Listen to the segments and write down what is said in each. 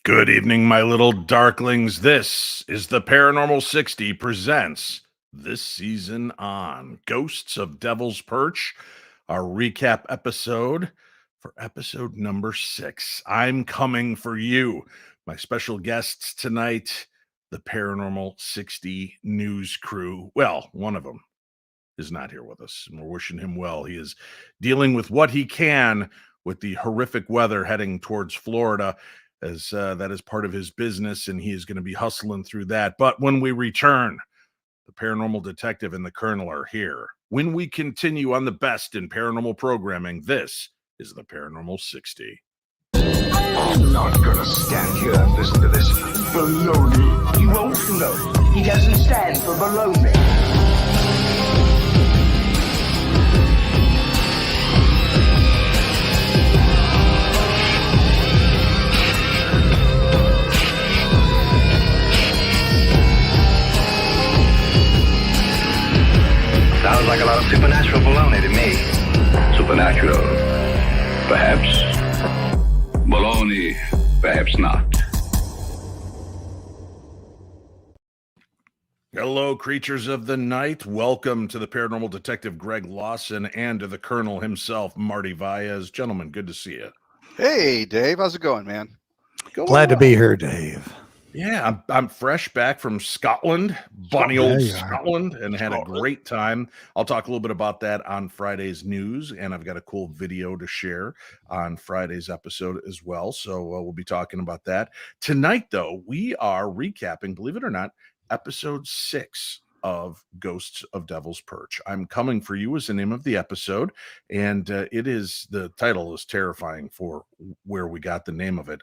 Good evening, my little darklings. This is the Paranormal 60 presents this season on Ghosts of Devil's Perch, our recap episode for episode number 6. I'm coming for you. My special guests tonight, the Paranormal 60 news crew. Well, one of them is not here with us, and we're wishing him well. He is dealing with what he can with the horrific weather heading towards Florida, as that is part of his business, and he is going to be hustling through that. But when we return, the paranormal detective and the colonel are here. When we continue on the best in paranormal programming, this is the Paranormal 60. I'm not gonna stand here and listen to this baloney. You won't know. He doesn't stand for baloney. Sounds like a lot of supernatural baloney to me. Supernatural, perhaps. Baloney, perhaps not. Hello, creatures of the night. Welcome to the paranormal detective Greg Lawson and to the colonel himself, Marty Valles. Gentlemen, good to see you. Hey, Dave. How's it going, man? Glad to be here, Dave. Yeah, I'm fresh back from Scotland, bunny old Scotland, and had a great time. I'll talk a little bit about that on Friday's news, and I've got a cool video to share on Friday's episode as well. So we'll be talking about that. Tonight, though, we are recapping, believe it or not, episode 6 of Ghosts of Devil's Perch. I'm Coming for You is the name of the episode, and the title is terrifying for where we got the name of it.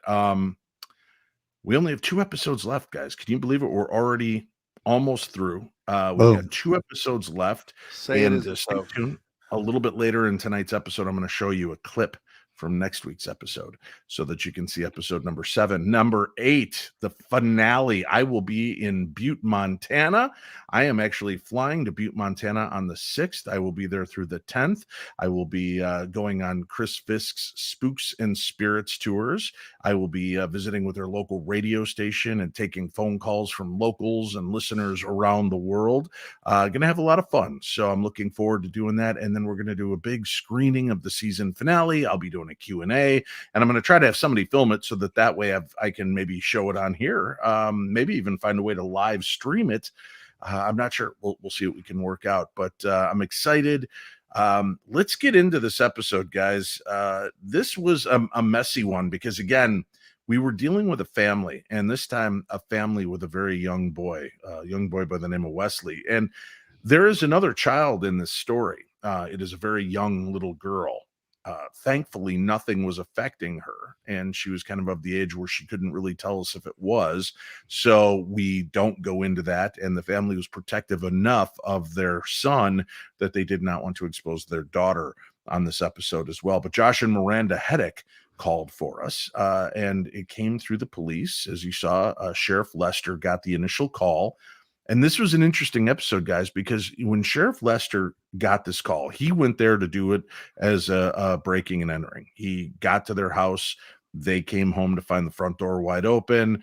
We only have 2 episodes left, guys. Can you believe it? We're already almost through. We've got 2 episodes left. Stay tuned. A little bit later in tonight's episode, I'm going to show you a clip from next week's episode so that you can see episode number 7. Number 8, the finale. I will be in Butte, Montana. I am actually flying to Butte, Montana on the 6th. I will be there through the 10th. I will be going on Chris Fisk's Spooks and Spirits tours. I will be visiting with their local radio station and taking phone calls from locals and listeners around the world. Going to have a lot of fun. So I'm looking forward to doing that. And then we're going to do a big screening of the season finale. I'll be doing a Q&A, and I'm going to try to have somebody film it so that way I can maybe show it on here, maybe even find a way to live stream it. I'm not sure. We'll see what we can work out, but I'm excited. Let's get into this episode, guys. This was a messy one because, again, we were dealing with a family, and this time a family with a very young boy by the name of Wesley. And there is another child in this story. It is a very young little girl. Thankfully, nothing was affecting her, and she was kind of the age where she couldn't really tell us if it was. So we don't go into that, and the family was protective enough of their son that they did not want to expose their daughter on this episode as well. But Josh and Miranda Heddick called for us, and it came through the police. As you saw, Sheriff Lester got the initial call. And this was an interesting episode, guys, because when Sheriff Lester got this call, he went there to do it as a breaking and entering. He got to their house. They came home to find the front door wide open.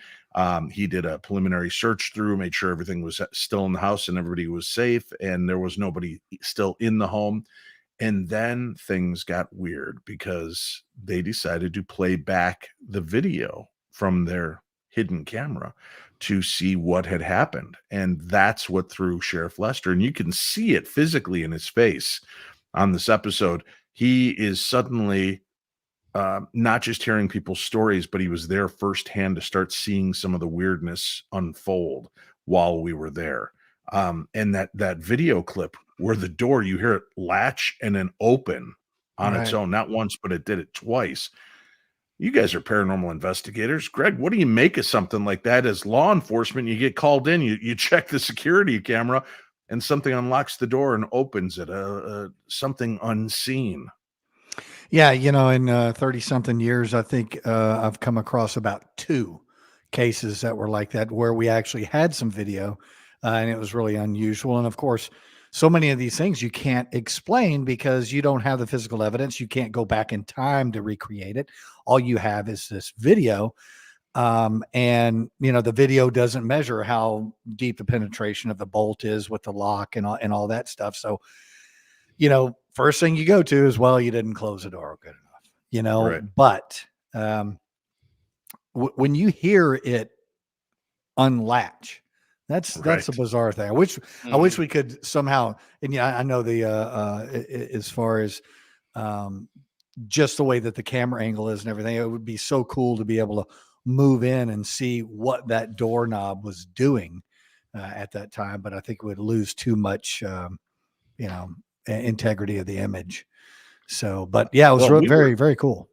He did a preliminary search through, made sure everything was still in the house and everybody was safe, and there was nobody still in the home. And then things got weird because they decided to play back the video from their hidden camera to see what had happened. And that's what threw Sheriff Lester. And you can see it physically in his face on this episode. He is suddenly not just hearing people's stories, but he was there firsthand to start seeing some of the weirdness unfold while we were there. And that video clip where the door, you hear it latch and then open on its own, not once, but it did it twice. You guys are paranormal investigators. Greg, what do you make of something like that? As law enforcement, you get called in, you check the security camera, and something unlocks the door and opens it, something unseen. Yeah, in 30-something years, I think I've come across about 2 cases that were like that, where we actually had some video, and it was really unusual. And, of course, so many of these things you can't explain because you don't have the physical evidence. You can't go back in time to recreate it. All you have is this video. And the video doesn't measure how deep the penetration of the bolt is with the lock and all that stuff. So, first thing you go to is, well, you didn't close the door good enough, Right. but, when you hear it unlatch, that's a bizarre thing. I wish we could somehow, and I know as far as, just the way that the camera angle is and everything, it would be so cool to be able to move in and see what that doorknob was doing at that time. But I think it would lose too much, integrity of the image. So, but yeah, it was very, very cool.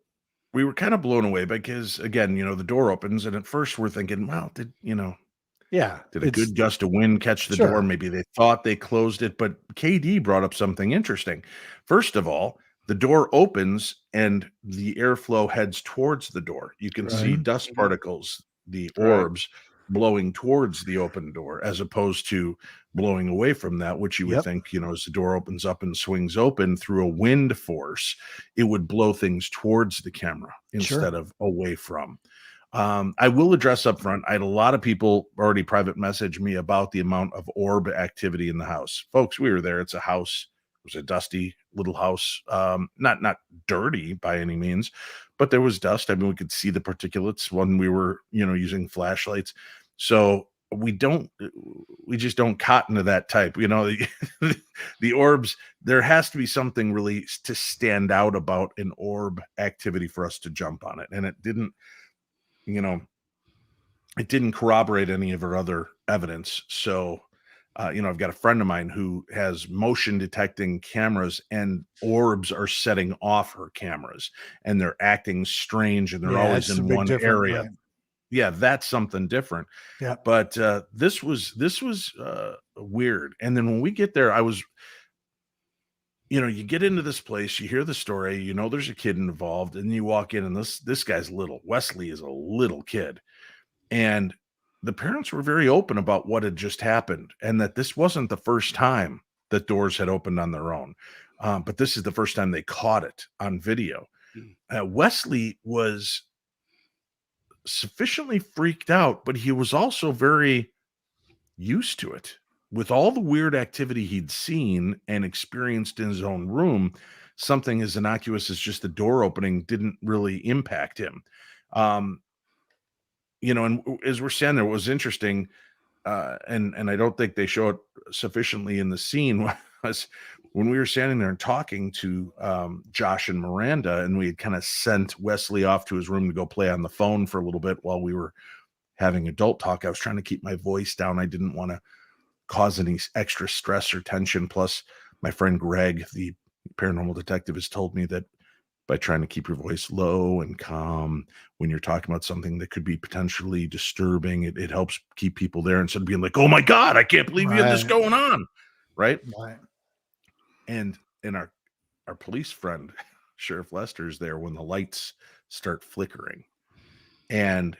We were kind of blown away because, again, the door opens, and at first we're thinking, well, did a good gust of wind catch the door? Maybe they thought they closed it, but KD brought up something interesting. First of all, the door opens and the airflow heads towards the door. You can see dust particles, the orbs blowing towards the open door, as opposed to blowing away from that, which you would think, as the door opens up and swings open through a wind force, it would blow things towards the camera instead of away from. I will address up front, I had a lot of people already private message me about the amount of orb activity in the house. Folks, we were there. It's a house. It was a dusty little house. Not dirty by any means, but there was dust. I mean, we could see the particulates when we were, using flashlights. So we just don't cotton to that type. The orbs, there has to be something really to stand out about an orb activity for us to jump on it. And it didn't corroborate any of our other evidence. So, I've got a friend of mine who has motion detecting cameras, and orbs are setting off her cameras, and they're acting strange, and they're always in one area. Right? Yeah, that's something different. Yeah. But this was weird. And then when we get there, you get into this place, you hear the story, there's a kid involved, and you walk in, and this guy's little. Wesley is a little kid. And the parents were very open about what had just happened, and that this wasn't the first time that doors had opened on their own. But this is the first time they caught it on video. Wesley was sufficiently freaked out, but he was also very used to it. With all the weird activity he'd seen and experienced in his own room, something as innocuous as just the door opening didn't really impact him. And as we're standing there, what was interesting, and I don't think they show it sufficiently in the scene, was when we were standing there and talking to Josh and Miranda, and we had kind of sent Wesley off to his room to go play on the phone for a little bit while we were having adult talk. I was trying to keep my voice down. I didn't want to cause any extra stress or tension. Plus, my friend Greg, the paranormal detective, has told me that by trying to keep your voice low and calm when you're talking about something that could be potentially disturbing, it helps keep people there instead of being like, oh my God, I can't believe you had this going on. Right. And our police friend, Sheriff Lester, is there when the lights start flickering. And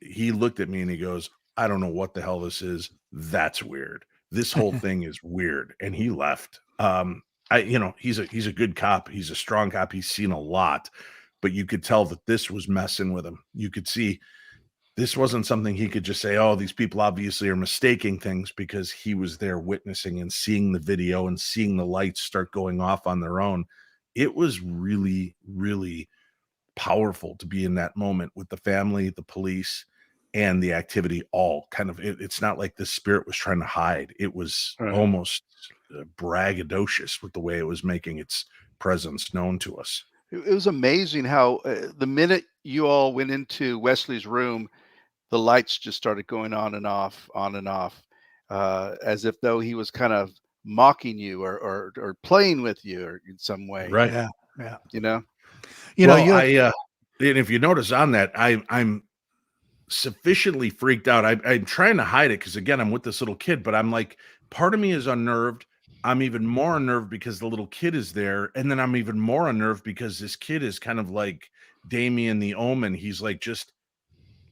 he looked at me and he goes, I don't know what the hell this is. That's weird. This whole thing is weird. And he left. He's a good cop. He's a strong cop. He's seen a lot, but you could tell that this was messing with him. You could see this wasn't something he could just say, oh, these people obviously are mistaking things, because he was there witnessing and seeing the video and seeing the lights start going off on their own. It was really, really powerful to be in that moment with the family, the police, and the activity all kind of, it's not like the spirit was trying to hide. It was almost braggadocious with the way it was making its presence known to us. It was amazing how the minute you all went into Wesley's room, the lights just started going on and off, as if though he was kind of mocking you or playing with you or in some way. Right. Yeah. And if you notice on that, I'm sufficiently freaked out. I'm trying to hide it because, again, I'm with this little kid, but I'm like, part of me is unnerved. I'm even more unnerved because the little kid is there. And then I'm even more unnerved because this kid is kind of like Damien the Omen. He's like just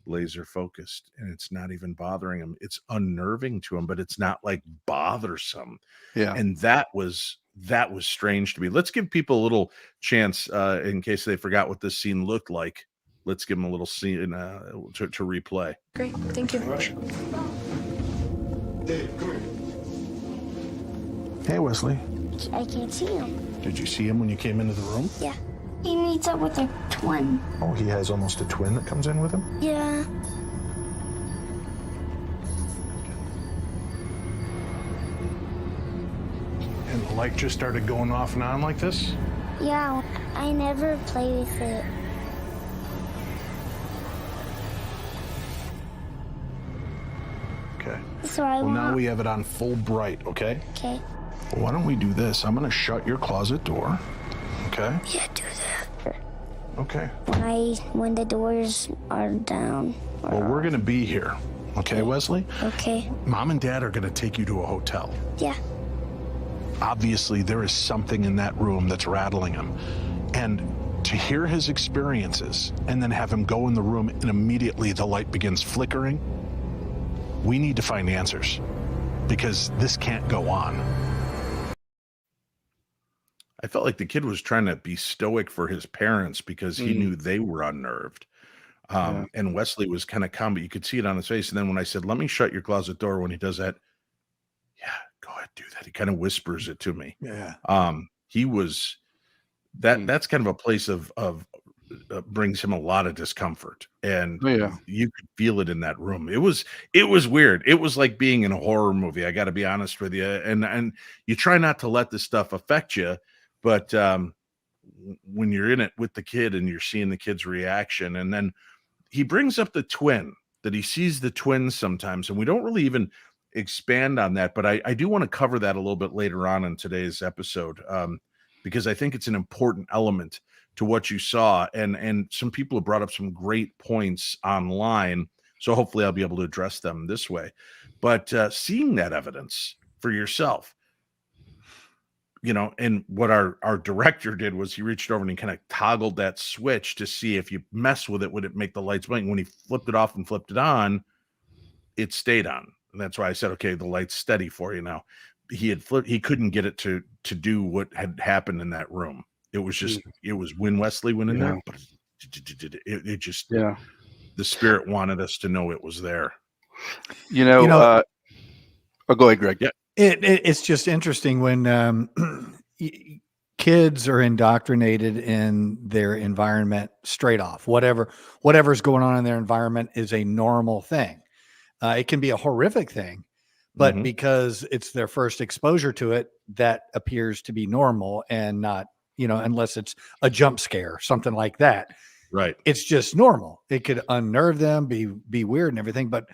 laser focused, and it's not even bothering him. It's unnerving to him, but it's not like bothersome. Yeah. And that was strange to me. Let's give people a little chance in case they forgot what this scene looked like. let's give him a little scene to replay. Great, thank you. Dave, come here. Hey, Wesley. I can't see him. Did you see him when you came into the room? Yeah. He meets up with a twin. Oh, he has almost a twin that comes in with him? Yeah. And the light just started going off and on like this? Yeah, I never play with it. Okay. So I Well, now want... we have it on full bright, okay? Okay. Well, why don't we do this? I'm going to shut your closet door, okay? Yeah, do that. Okay. When the doors are down. Well, we're going to be here, okay, Wesley? Okay. Mom and Dad are going to take you to a hotel. Yeah. Obviously, there is something in that room that's rattling him. And to hear his experiences and then have him go in the room and immediately the light begins flickering, we need to find answers because this can't go on. I felt like the kid was trying to be stoic for his parents because he knew they were unnerved. And Wesley was kind of calm, but you could see it on his face. And then when I said, let me shut your closet door, when he does that, yeah, go ahead, do that. He kind of whispers it to me. Yeah. He was that's kind of a place of brings him a lot of discomfort. And you could feel it in that room. It was weird. It was like being in a horror movie. I got to be honest with you. And you try not to let this stuff affect you. But when you're in it with the kid and you're seeing the kid's reaction, and then he brings up the twin, that he sees the twins sometimes, and we don't really even expand on that. But I do want to cover that a little bit later on in today's episode, because I think it's an important element to what you saw. And some people have brought up some great points online. So hopefully I'll be able to address them this way. But seeing that evidence for yourself, and what our director did was he reached over and he kind of toggled that switch to see if you mess with it, would it make the lights blink? When he flipped it off and flipped it on, it stayed on. And that's why I said, okay, the light's steady for you now. He couldn't get it to do what had happened in that room. It was just, it was when Wesley went in there, but it just, the spirit wanted us to know it was there. Oh, go ahead, Greg. Yeah. It's just interesting when kids are indoctrinated in their environment straight off. Whatever's going on in their environment is a normal thing. It can be a horrific thing, but because it's their first exposure to it, that appears to be normal and not, unless it's a jump scare, something like that. Right. It's just normal. It could unnerve them, be weird and everything. But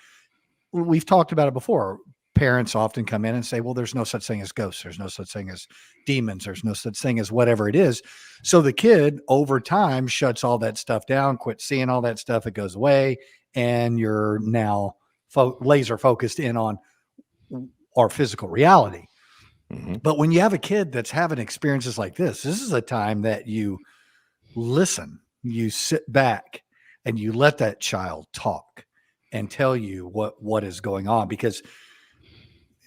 we've talked about it before. Parents often come in and say, well, there's no such thing as ghosts. There's no such thing as demons. There's no such thing as whatever it is. So the kid over time shuts all that stuff down, quits seeing all that stuff. It goes away. And you're now laser focused in on our physical reality. But when you have a kid that's having experiences like this is a time that you listen, you sit back and you let that child talk and tell you what is going on, because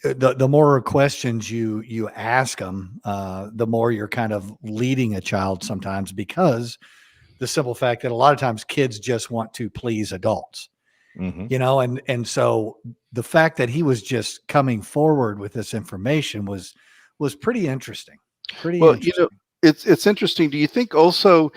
the more questions you ask them, the more you're kind of leading a child sometimes, because the simple fact that a lot of times kids just want to please adults, and so the fact that he was just coming forward with this information was pretty interesting. It's interesting. Do you think also,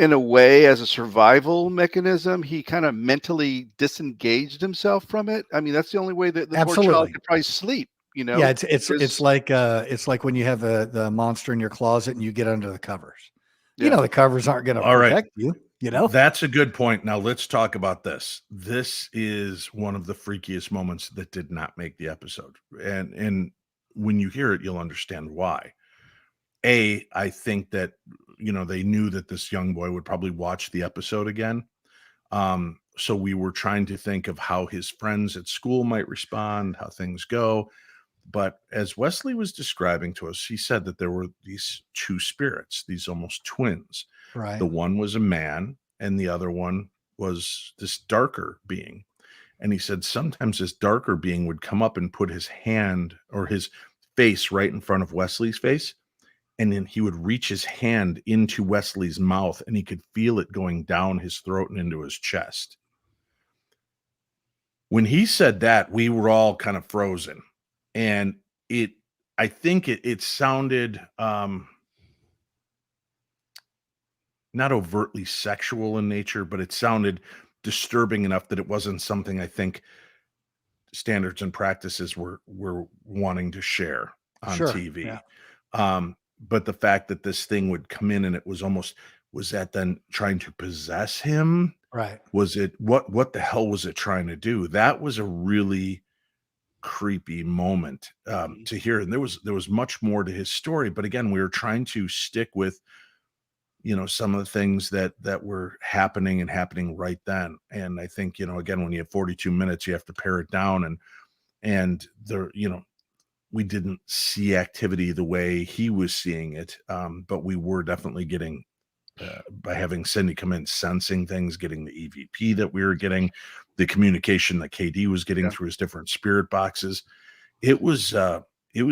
in a way, as a survival mechanism, he kind of mentally disengaged himself from it? I mean, that's the only way that the poor child could probably sleep. Yeah, it's like when you have the monster in your closet and you get under the covers. The covers aren't going to protect you. That's a good point. Now let's talk about this. This is one of the freakiest moments that did not make the episode, and when you hear it, you'll understand why. I think that they knew that this young boy would probably watch the episode again. So we were trying to think of how his friends at school might respond, how things go. But as Wesley was describing to us, he said that there were these two spirits, these almost twins. Right. The one was a man and the other one was this darker being. And he said sometimes this darker being would come up and put his hand or his face right in front of Wesley's face. and then he would reach his hand into Wesley's mouth, and he could feel it going down his throat and into his chest. When he said that, we were all kind of frozen, and I think it sounded not overtly sexual in nature, but it sounded disturbing enough that it wasn't something I think standards and practices were wanting to share on Sure, TV. yeah. But the fact that this thing would come in and it was almost, was that then trying to possess him? Right. Was it, what the hell was it trying to do? That was a really creepy moment to hear. And there was much more to his story, but again, we were trying to stick with, you know, some of the things that were happening right then. And I think, you know, again, when you have 42 minutes, you have to pare it down, and the, you know, we didn't see activity the way he was seeing it. But we were definitely getting, by having Cindy come in, sensing things, getting the EVP that we were getting, the communication that KD was getting through his different spirit boxes. It was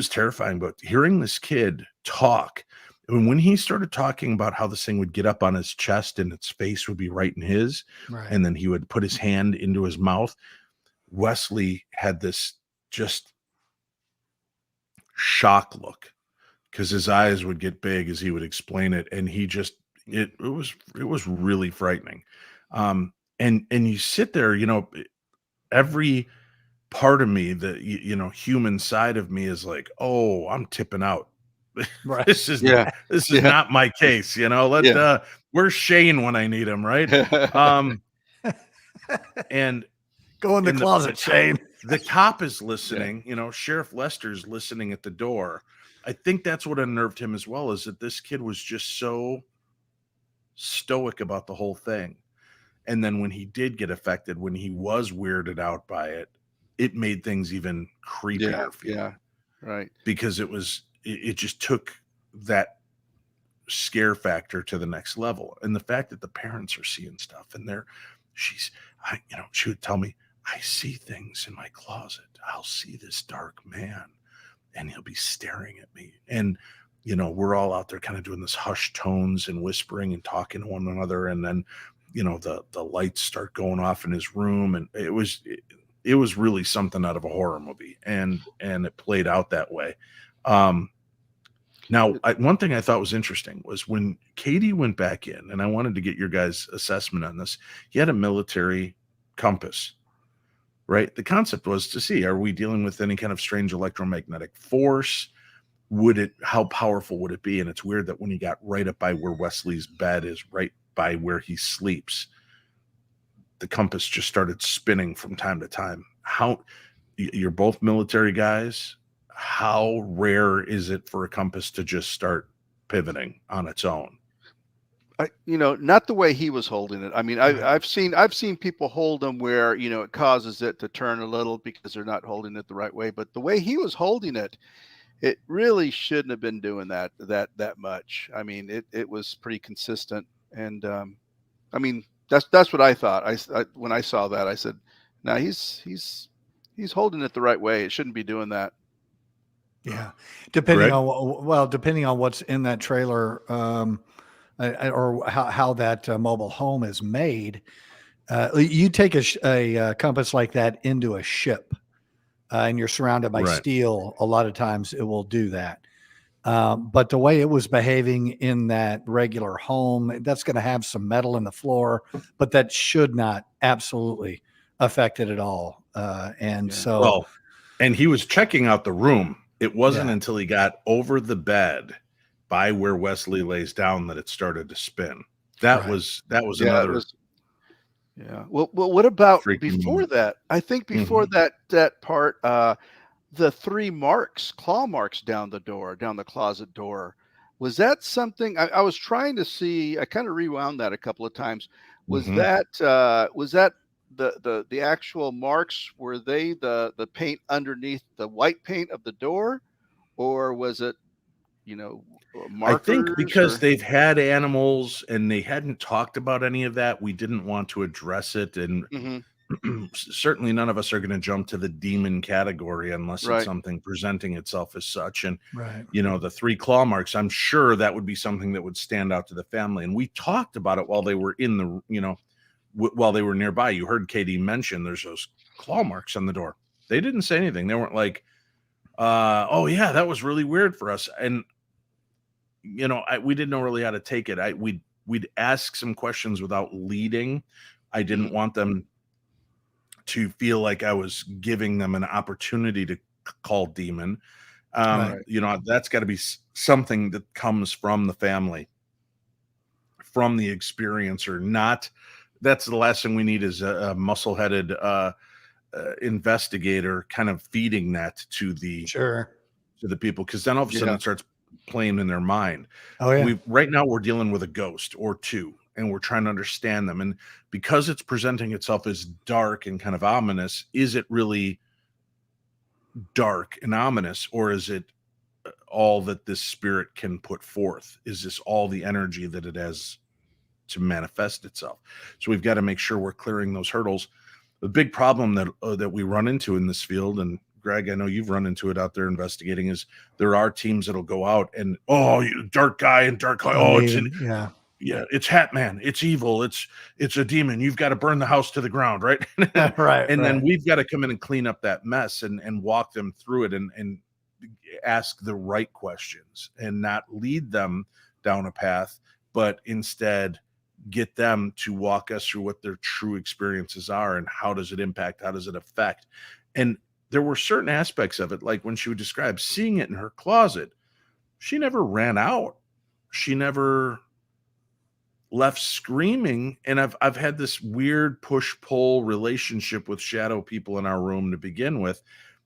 terrifying, but hearing this kid talk, and when he started talking about how this thing would get up on his chest and its face would be right in his, Right. and then he would put his hand into his mouth, Wesley had this just shock look, because his eyes would get big as he would explain it, and he just, it was really frightening. And you sit there, you know, every part of me, the you know, human side of me is like, oh, I'm tipping out. Right. This is not my case, you know. Where's Shane when I need him, right? And go in the closet, Shane. The cop is listening, you know, Sheriff Lester's listening at the door. I think that's what unnerved him as well, is that this kid was just so stoic about the whole thing. And then when he did get affected, when he was weirded out by it, it made things even creepier. Yeah, right. Because it just took that scare factor to the next level. And the fact that the parents are seeing stuff, and she would tell me, I see things in my closet. I'll see this dark man and he'll be staring at me. And, you know, we're all out there kind of doing this hushed tones and whispering and talking to one another. And then, you know, the lights start going off in his room. And it was really something out of a horror movie. And it played out that way. Now, one thing I thought was interesting was when K.D. went back in, and I wanted to get your guys' assessment on this. He had a military compass, right? The concept was to see, are we dealing with any kind of strange electromagnetic force? How powerful would it be? And it's weird that when he got right up by where Wesley's bed is, right by where he sleeps, the compass just started spinning from time to time. You're both military guys. How rare is it for a compass to just start pivoting on its own? Not the way he was holding it. I mean, I've seen people hold them where, you know, it causes it to turn a little because they're not holding it the right way. But the way he was holding it, it really shouldn't have been doing that much. I mean, it was pretty consistent. And I mean, that's what I thought. When I saw that, I said, "Now he's holding it the right way. It shouldn't be doing that." Yeah, depending on what's in that trailer, or how that mobile home is made. You take a compass like that into a ship, and you're surrounded by steel. A lot of times, it will do that. But the way it was behaving in that regular home, that's going to have some metal in the floor, but that should not absolutely affect it at all. And he was checking out the room. It wasn't until he got over the bed by where Wesley lays down that it started to spin. That was another. Well, what about freaking before moment. that? I think before that part, the 3 claw marks down the closet door. Was that something I was trying to see? I kind of rewound that a couple of times. Was that the actual marks? Were they the paint underneath the white paint of the door, or was it, markers? I think because they've had animals and they hadn't talked about any of that, we didn't want to address it, and certainly none of us are going to jump to the demon category unless it's Right. something presenting itself as such. And, Right. the 3 claw marks, I'm sure that would be something that would stand out to the family. And we talked about it while they were in the, while they were nearby. You heard KD mention there's those claw marks on the door. They didn't say anything. They weren't like, oh yeah, that was really weird for us. And, we didn't know really how to take it. We'd ask some questions without leading. I didn't want them to feel like I was giving them an opportunity to call demon. Right. That's got to be something that comes from the family, from the experiencer. Not that's the last thing we need is a muscle-headed investigator kind of feeding that to the people, because then all of a sudden it starts playing in their mind. Oh yeah. Right now we're dealing with a ghost or two, and we're trying to understand them. And because it's presenting itself as dark and kind of ominous, is it really dark and ominous, or is it all that this spirit can put forth? Is this all the energy that it has to manifest itself? So we've got to make sure we're clearing those hurdles. The big problem that we run into in this field, and Greg, I know you've run into it out there investigating, is there are teams that'll go out and, you dark guy and dark guy. Oh, it's Hat Man. It's evil. It's a demon. You've got to burn the house to the ground, right? Right. And then we've got to come in and clean up that mess and walk them through it and ask the right questions and not lead them down a path, but instead get them to walk us through what their true experiences are and how does it impact, how does it affect. And there were certain aspects of it, like when she would describe seeing it in her closet, she never ran out. She never left screaming. And I've had this weird push-pull relationship with shadow people in our room to begin with,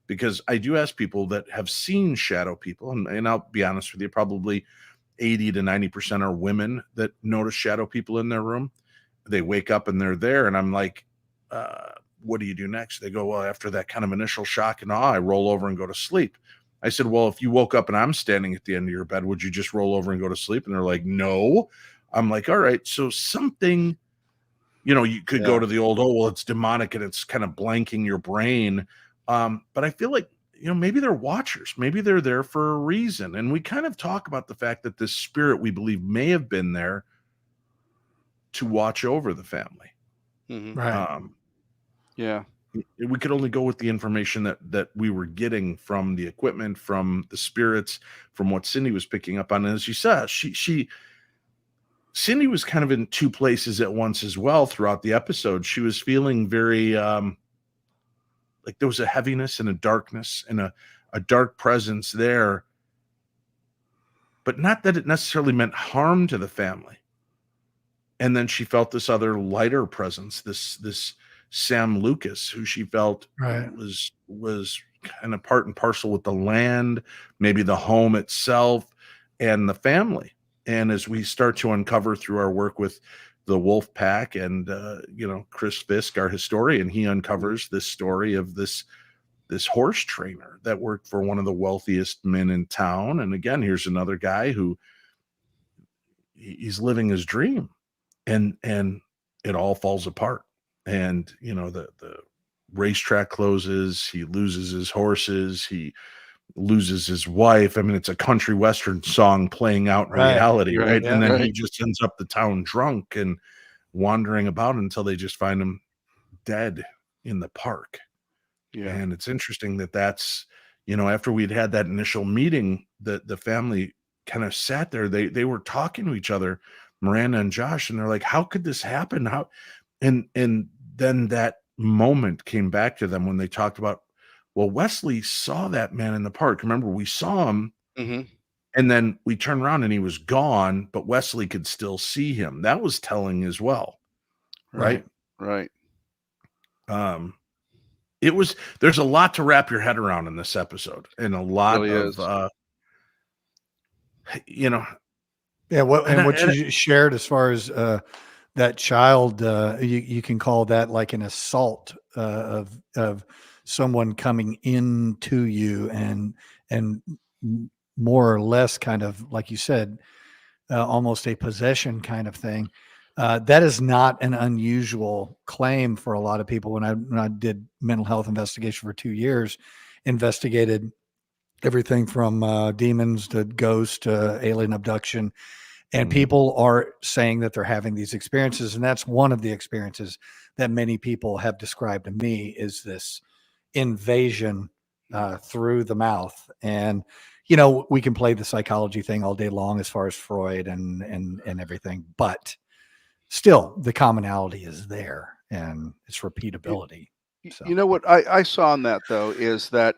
because I do ask people that have seen shadow people, and I'll be honest with you, probably 80 to 90% are women that notice shadow people in their room. They wake up and they're there, and I'm like, what do you do next? They go, well, after that kind of initial shock and awe, I roll over and go to sleep. I said, well, if you woke up and I'm standing at the end of your bed, would you just roll over and go to sleep? And they're like, no. I'm like, all right, so something, you could go to the old, well, it's demonic and it's kind of blanking your brain. But I feel like, maybe they're watchers. Maybe they're there for a reason. And we kind of talk about the fact that this spirit, we believe, may have been there to watch over the family. Right. We could only go with the information that we were getting from the equipment, from the spirits, from what Cindy was picking up on. And as you said, Cindy was kind of in two places at once as well throughout the episode. She was feeling very like there was a heaviness and a darkness and a dark presence there, but not that it necessarily meant harm to the family. And then she felt this other lighter presence, this Sam Lucas, who she felt was kind of part and parcel with the land, maybe the home itself and the family. And as we start to uncover through our work with the Wolf Pack and, Chris Fisk, our historian, he uncovers this story of this horse trainer that worked for one of the wealthiest men in town. And again, here's another guy who he's living his dream and it all falls apart. And, the racetrack closes, he loses his horses, he loses his wife. I mean, it's a country western song playing out in reality, right? And then he just ends up the town drunk and wandering about until they just find him dead in the park. And it's interesting that's, after we'd had that initial meeting, the family kind of sat there. They were talking to each other, Miranda and Josh, and they're like, how could this happen? And then that moment came back to them when they talked about, well, Wesley saw that man in the park. Remember, we saw him, and then we turned around and he was gone, but Wesley could still see him. That was telling as well, right? Right. There's a lot to wrap your head around in this episode, and a lot of, what you shared as far as that child, you can call that like an assault of someone coming into you and more or less kind of, like you said, almost a possession kind of thing. That is not an unusual claim for a lot of people. When I did mental health investigation for 2 years, investigated everything from demons to ghosts to alien abduction. And people are saying that they're having these experiences. And that's one of the experiences that many people have described to me, is this invasion through the mouth. And, you know, we can play the psychology thing all day long as far as Freud and everything, but still the commonality is there, and it's repeatability. So. You know what I saw in that, though, is that,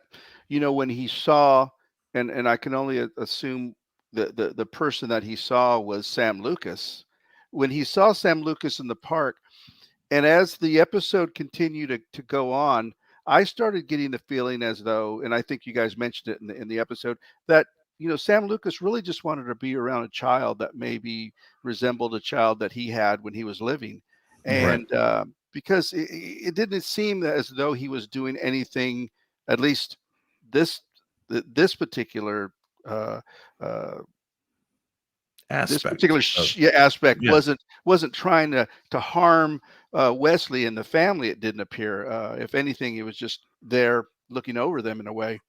you know, when he saw, and I can only assume the person that he saw was Sam Lucas. When he saw Sam Lucas in the park, and as the episode continued to go on, I started getting the feeling as though, and I think you guys mentioned it in the episode, that, you know, Sam Lucas really just wanted to be around a child that maybe resembled a child that he had when he was living. And because it didn't seem as though he was doing anything, at least this particular aspect aspect wasn't trying to harm Wesley and the family. It didn't appear. If anything, he was just there looking over them in a way.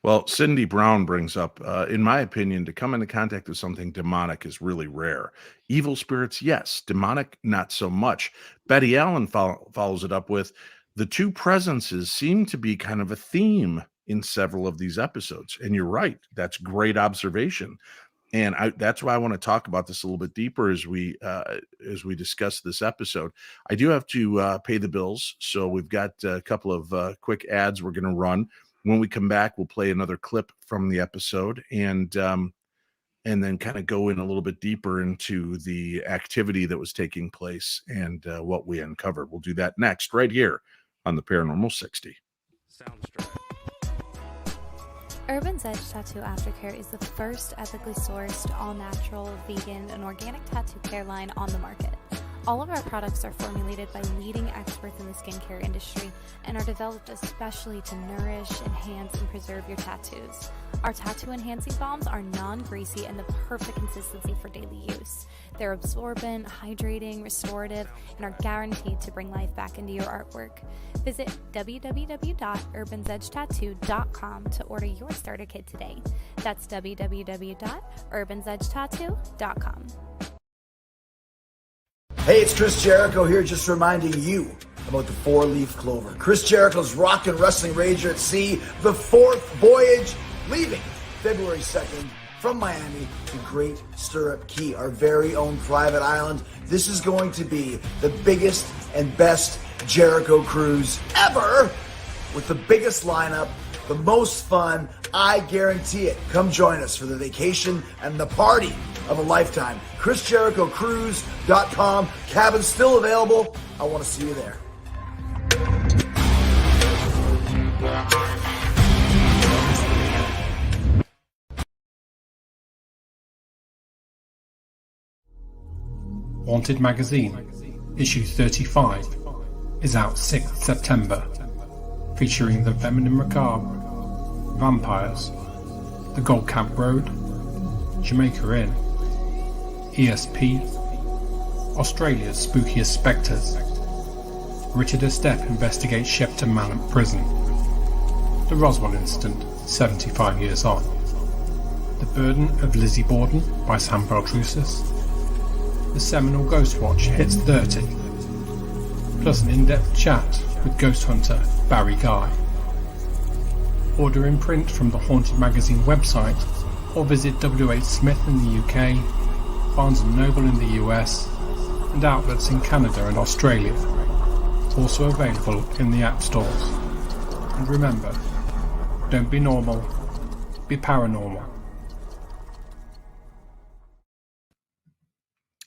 Well, Cindy Brown brings up, in my opinion, to come into contact with something demonic is really rare. Evil spirits, yes. Demonic, not so much. Betty Allen follows it up with, the two presences seem to be kind of a theme in several of these episodes. And you're right. That's great observation. And that's why I want to talk about this a little bit deeper as we discuss this episode. I do have to pay the bills. So we've got a couple of quick ads we're going to run. When we come back, we'll play another clip from the episode and then kind of go in a little bit deeper into the activity that was taking place and what we uncovered. We'll do that next, right here on the Paranormal 60. Soundstripe. Urban's Edge Tattoo Aftercare is the first ethically sourced, all-natural, vegan, and organic tattoo care line on the market. All of our products are formulated by leading experts in the skincare industry and are developed especially to nourish, enhance, and preserve your tattoos. Our tattoo enhancing balms are non-greasy and the perfect consistency for daily use. They're absorbent, hydrating, restorative, and are guaranteed to bring life back into your artwork. Visit www.urbansedgetattoo.com to order your starter kit today. That's www.urbansedgetattoo.com. Hey, it's Chris Jericho here, just reminding you about the 4-leaf clover. Chris Jericho's rock and wrestling Rager at Sea, the 4th voyage, leaving February 2nd from Miami to Great Stirrup Key, our very own private island. This is going to be the biggest and best Jericho cruise ever, with the biggest lineup, the most fun. I guarantee it. Come join us for the vacation and the party of a lifetime. ChrisJerichoCruise.com. Cabin's still available. I want to see you there. Haunted Magazine, issue 35, is out 6th September, featuring the Feminine Macabre, Vampires, the Gold Camp Road, Jamaica Inn, ESP, Australia's spookiest spectres, Richard Estep investigates Shepton Mallet Prison, the Roswell Incident 75 years on, The Burden of Lizzie Borden by Sam Beltrusis, the seminal Ghost Watch hits 30, plus an in-depth chat with ghost hunter Barry Guy. Order in print from the Haunted Magazine website or visit WH Smith in the UK, Barnes & Noble in the US, and outlets in Canada and Australia. Also available in the app stores. And remember, don't be normal, be paranormal.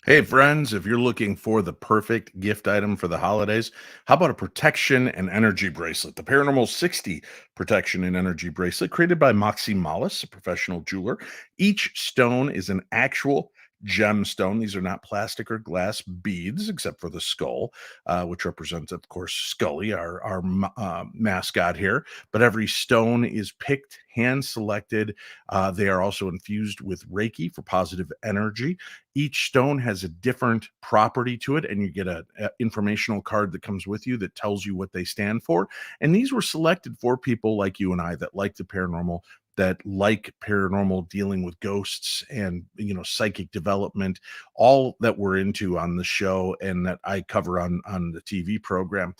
Hey friends, if you're looking for the perfect gift item for the holidays, how about a protection and energy bracelet? The Paranormal 60 protection and energy bracelet, created by Moxie Mollis, a professional jeweler. Each stone is an actual gemstone. These are not plastic or glass beads, except for the skull, which represents, of course, Scully, our mascot here. But every stone is picked, hand-selected. They are also infused with Reiki for positive energy. Each stone has a different property to it, and you get an informational card that comes with you that tells you what they stand for. And these were selected for people like you and I that like the paranormal, that like paranormal, dealing with ghosts and, psychic development, all that we're into on the show and that I cover on the TV program.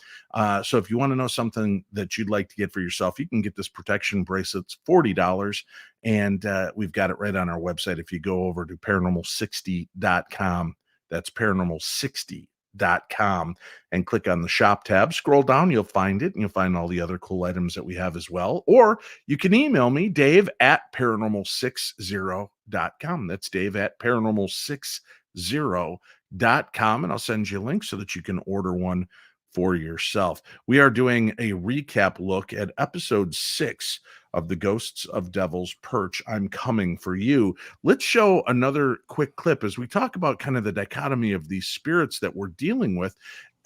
So if you want to know something that you'd like to get for yourself, you can get this protection bracelet. It's $40. And we've got it right on our website. If you go over to paranormal60.com, that's paranormal60.com, and click on the shop tab, scroll down, you'll find it, and you'll find all the other cool items that we have as well. Or you can email me, Dave@paranormal60.com. That's Dave@paranormal60.com, and I'll send you a link so that you can order one for yourself. We are doing a recap look at episode 6 of the Ghosts of Devils Perch, I'm Coming for You. Let's show another quick clip as we talk about kind of the dichotomy of these spirits that we're dealing with.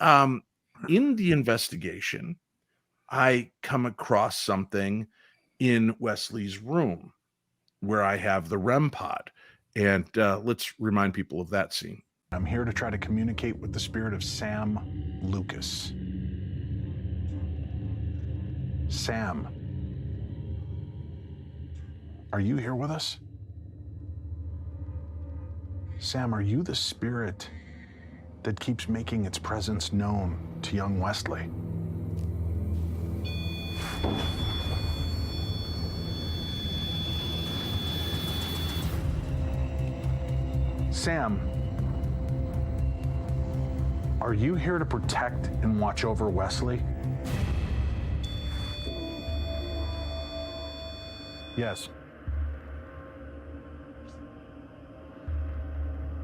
In the investigation, I come across something in Wesley's room where I have the REM pod. And let's remind people of that scene. I'm here to try to communicate with the spirit of Sam Lucas. Sam, are you here with us? Sam, are you the spirit that keeps making its presence known to young Wesley? Sam, are you here to protect and watch over Wesley? Yes.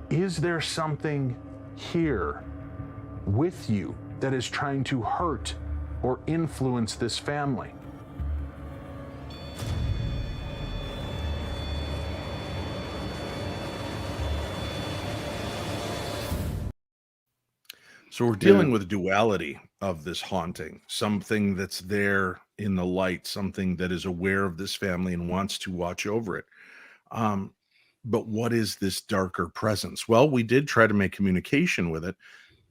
Is there something here with you that is trying to hurt or influence this family? So we're dealing with duality of this haunting, something that's there in the light, something that is aware of this family and wants to watch over it. But what is this darker presence? Well, we did try to make communication with it,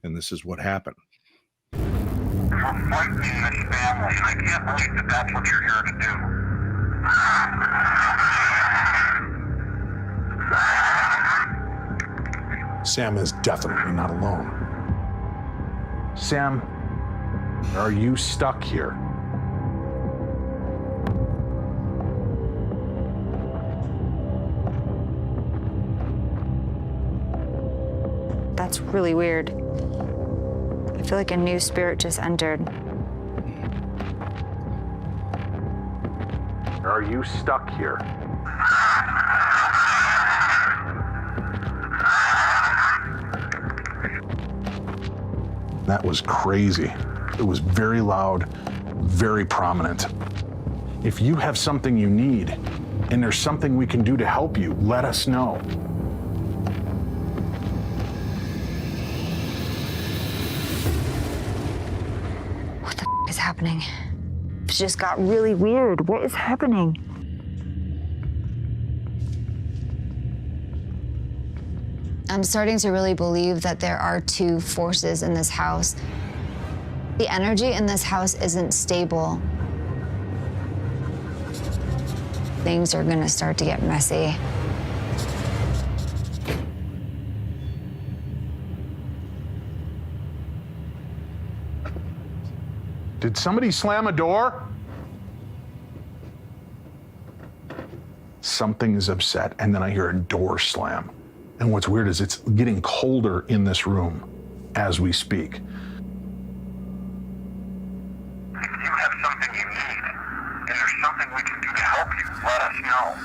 and this is what happened. You're frightening this family, and I can't believe that that's what you're here to do. Sam is definitely not alone. Sam, are you stuck here? That's really weird. I feel like a new spirit just entered. Are you stuck here? That was crazy. It was very loud, very prominent. If you have something you need, and there's something we can do to help you, let us know. What the is happening? It just got really weird. What is happening? I'm starting to really believe that there are two forces in this house. The energy in this house isn't stable. Things are gonna start to get messy. Did somebody slam a door? Something is upset, and then I hear a door slam. And what's weird is it's getting colder in this room as we speak. If you have something you need, and there's something we can do to help you, let us know.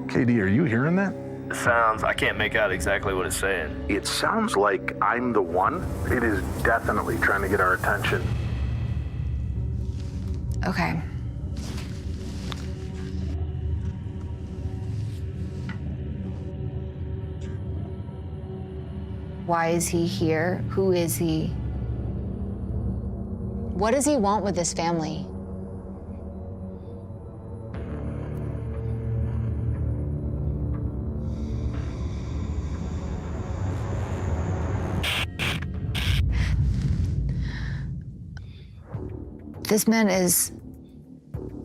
KD, are you hearing that? It sounds, I can't make out exactly what it's saying. It sounds like I'm the one. It is definitely trying to get our attention. Okay. Why is he here? Who is he? What does he want with his family?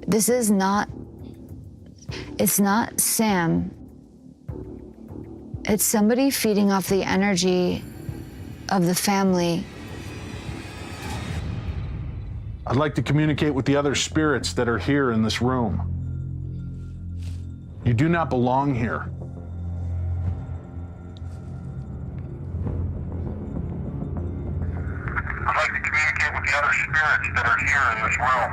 This is not, it's not Sam. It's somebody feeding off the energy of the family. I'd like to communicate with the other spirits that are here in this room. You do not belong here. I'd like to communicate with the other spirits that are here in this room.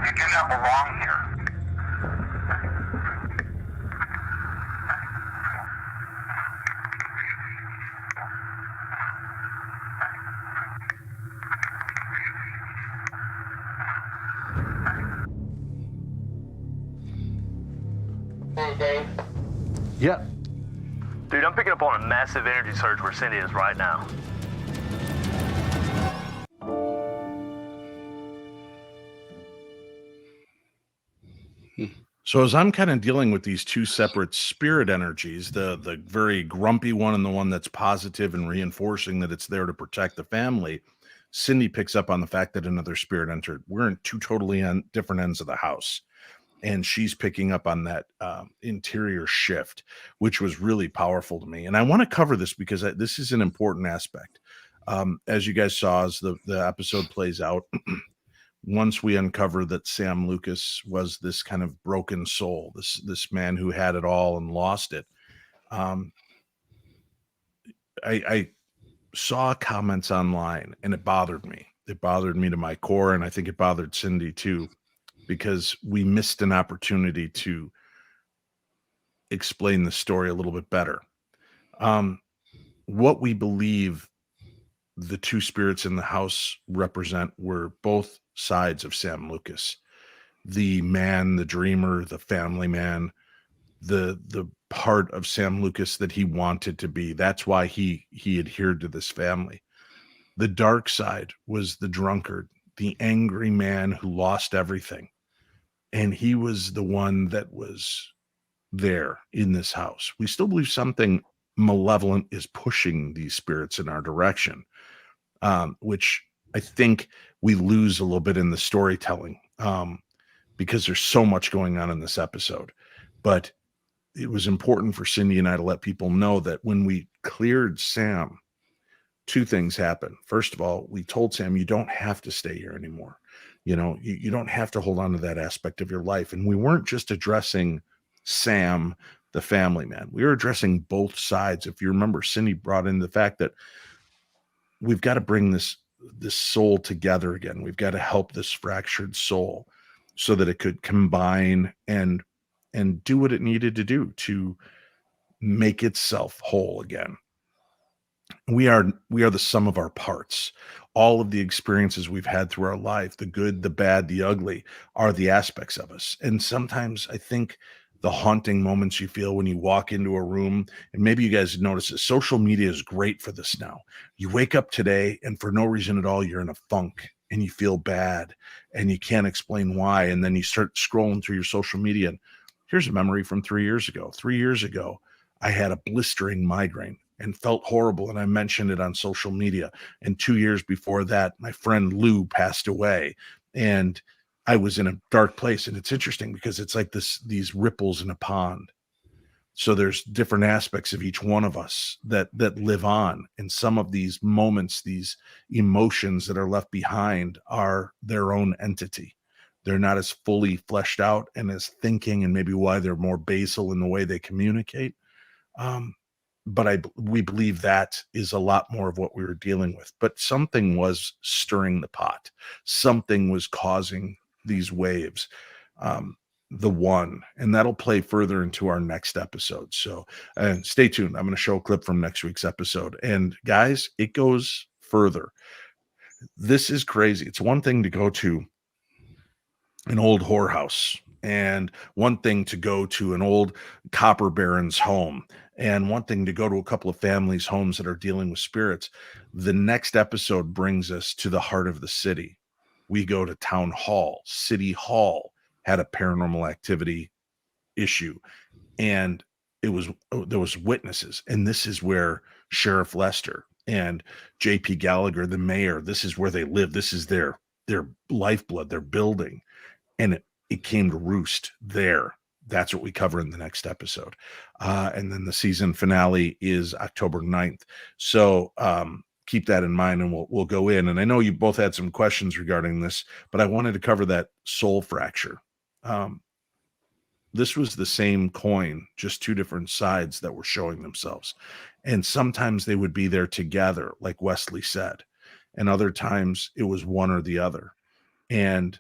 You do not belong here. Hey, Dave. Yeah. Dude, I'm picking up on a massive energy surge where Cindy is right now. So as I'm kind of dealing with these two separate spirit energies, the very grumpy one and the one that's positive and reinforcing that it's there to protect the family, Cindy picks up on the fact that another spirit entered. We're in two totally different ends of the house. And she's picking up on that interior shift, which was really powerful to me. And I want to cover this because this is an important aspect. As you guys saw, as the episode plays out, once we uncover that Sam Lucas was this kind of broken soul, this man who had it all and lost it, I saw comments online and it bothered me. It bothered me to my core, and I think it bothered Cindy too, because we missed an opportunity to explain the story a little bit better. What we believe the two spirits in the house represent were both sides of Sam Lucas. The man, the dreamer, the family man, the part of Sam Lucas that he wanted to be. That's why he adhered to this family. The dark side was the drunkard, the angry man who lost everything. And he was the one that was there in this house. We still believe something malevolent is pushing these spirits in our direction, which I think we lose a little bit in the storytelling because there's so much going on in this episode. But it was important for Cindy and I to let people know that when we cleared Sam, two things happened. First of all, we told Sam, you don't have to stay here anymore. You know, you don't have to hold on to that aspect of your life. And we weren't just addressing Sam, the family man. We were addressing both sides. If you remember, Cindy brought in the fact that we've got to bring this soul together again. We've got to help this fractured soul so that it could combine and do what it needed to do to make itself whole again. We are the sum of our parts. All of the experiences we've had through our life, the good, the bad, the ugly, are the aspects of us. And sometimes I think the haunting moments you feel when you walk into a room, and maybe you guys notice that social media is great for this now. You wake up today and for no reason at all, you're in a funk and you feel bad and you can't explain why. And then you start scrolling through your social media. And here's a memory from 3 years ago. 3 years ago, I had a blistering migraine and felt horrible. And I mentioned it on social media. And 2 years before that, my friend Lou passed away and I was in a dark place. And it's interesting because it's like these ripples in a pond. So there's different aspects of each one of us that live on. And some of these moments, these emotions that are left behind are their own entity. They're not as fully fleshed out and as thinking, and maybe why they're more basal in the way they communicate. But we believe that is a lot more of what we were dealing with. But something was stirring the pot. Something was causing these waves. the one, and that'll play further into our next episode. So stay tuned. I'm going to show a clip from next week's episode. And guys, it goes further. This is crazy. It's one thing to go to an old whorehouse, and one thing to go to an old copper baron's home, and one thing to go to a couple of families' homes that are dealing with spirits. The next episode brings us to the heart of the city. We go to town hall. City Hall had a paranormal activity issue, and there was witnesses, and this is where Sheriff Lester and JP Gallagher, the mayor, this is where they live. This is their lifeblood, their building, and it came to roost there. That's what we cover in the next episode. And then the season finale is October 9th. So keep that in mind, and we'll go in. And I know you both had some questions regarding this, but I wanted to cover that soul fracture. This was the same coin, just two different sides that were showing themselves. And sometimes they would be there together, like Wesley said. And other times it was one or the other. And